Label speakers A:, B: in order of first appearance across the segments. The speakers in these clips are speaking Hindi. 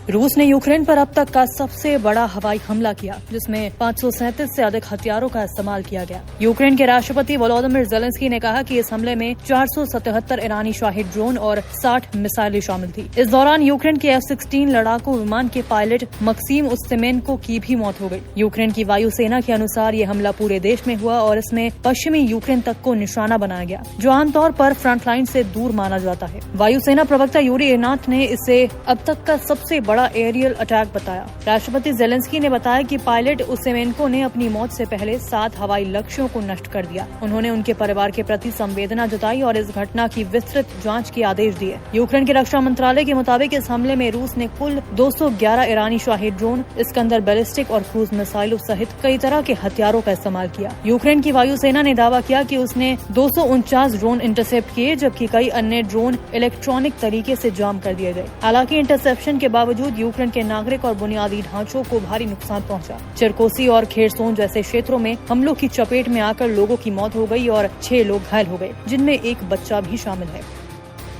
A: रूस ने यूक्रेन पर अब तक का सबसे बड़ा हवाई हमला किया, जिसमें 537 से अधिक हथियारों का इस्तेमाल किया गया। यूक्रेन के राष्ट्रपति वोलोदिमीर ज़ेलेंस्की ने कहा कि इस हमले में 477 ईरानी शाहिद ड्रोन और 60 मिसाइलें शामिल थी। इस दौरान यूक्रेन के F-16 लड़ाकू विमान के पायलट मक्सिम उस्तिमेन्को की भी मौत हो गई। यूक्रेन की वायुसेना के अनुसार ये हमला पूरे देश में हुआ और इसमें पश्चिमी यूक्रेन तक को निशाना बनाया गया, जो आमतौर पर फ्रंटलाइन से दूर माना जाता है। वायुसेना प्रवक्ता यूरी इनात ने इसे अब तक का सबसे बड़ा एरियल अटैक बताया। राष्ट्रपति ज़ेलेंस्की ने बताया कि पायलट उस्तिमेन्को ने अपनी मौत से पहले 7 हवाई लक्ष्यों को नष्ट कर दिया। उन्होंने उनके परिवार के प्रति संवेदना जताई और इस घटना की विस्तृत जांच के आदेश दिए। यूक्रेन के रक्षा मंत्रालय के मुताबिक इस हमले में रूस ने कुल 211 ईरानी शाहिद ड्रोन, इस्कंदर बैलिस्टिक और क्रूज मिसाइलों सहित कई तरह के हथियारों का इस्तेमाल किया। यूक्रेन की वायुसेना ने दावा किया कि उसने 249 ड्रोन इंटरसेप्ट किए, जबकि कई अन्य ड्रोन इलेक्ट्रॉनिक तरीके से जाम कर दिए गए। हालांकि इंटरसेप्शन के बावजूद यूक्रेन के नागरिक और बुनियादी ढांचों को भारी नुकसान पहुंचा। चरकोसी और खेरसोन जैसे क्षेत्रों में हमलों की चपेट में आकर लोगों की मौत हो गई और 6 लोग घायल हो गए, जिनमें एक बच्चा भी शामिल है।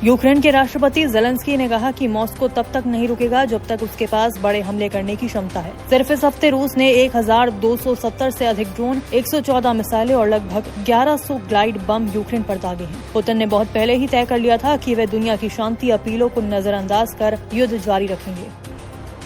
A: यूक्रेन के राष्ट्रपति ज़ेलेंस्की ने कहा कि मॉस्को तब तक नहीं रुकेगा जब तक उसके पास बड़े हमले करने की क्षमता है। सिर्फ इस हफ्ते रूस ने 1270 से अधिक ड्रोन, 114 मिसाइलें और लगभग 1100 ग्लाइड बम यूक्रेन पर दागे हैं। पुतिन ने बहुत पहले ही तय कर लिया था कि वे दुनिया की शांति अपीलों को नजरअंदाज कर युद्ध जारी रखेंगे।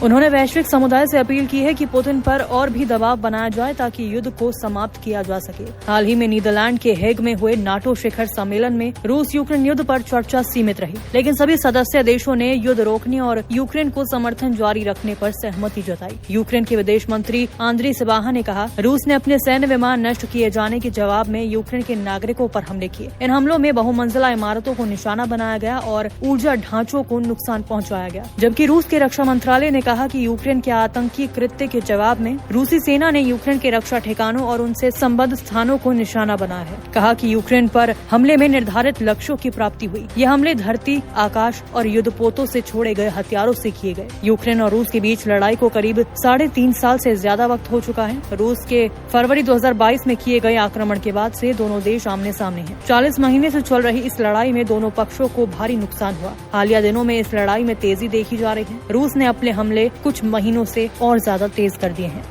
A: उन्होंने वैश्विक समुदाय से अपील की है कि पुतिन पर और भी दबाव बनाया जाए ताकि युद्ध को समाप्त किया जा सके। हाल ही में नीदरलैंड के हेग में हुए नाटो शिखर सम्मेलन में रूस यूक्रेन युद्ध पर चर्चा सीमित रही, लेकिन सभी सदस्य देशों ने युद्ध रोकने और यूक्रेन को समर्थन जारी रखने पर सहमति जताई। यूक्रेन के विदेश मंत्री आंद्री सिबाहा ने कहा, रूस ने अपने सैन्य विमान नष्ट किए जाने के जवाब में यूक्रेन के नागरिकों पर हमले किए। इन हमलों में बहुमंजिला इमारतों को निशाना बनाया गया और ऊर्जा ढांचों को नुकसान पहुँचाया गया। जबकि रूस के रक्षा मंत्रालय ने कहा कि यूक्रेन के आतंकी कृत्य के जवाब में रूसी सेना ने यूक्रेन के रक्षा ठिकानों और उनसे संबद्ध स्थानों को निशाना बनाया है। कहा कि यूक्रेन पर हमले में निर्धारित लक्ष्यों की प्राप्ति हुई। ये हमले धरती, आकाश और युद्धपोतों से छोड़े गए हथियारों से किए गए। यूक्रेन और रूस के बीच लड़ाई को करीब 3.5 साल से ज्यादा वक्त हो चुका है। रूस के फरवरी 2022 में किए गए आक्रमण के बाद से दोनों देश आमने सामने हैं। 40 महीने से चल रही इस लड़ाई में दोनों पक्षों को भारी नुकसान हुआ। हालिया दिनों में इस लड़ाई में तेजी देखी जा रही है। रूस ने अपने हमले कुछ महीनों से और ज्यादा तेज कर दिए हैं।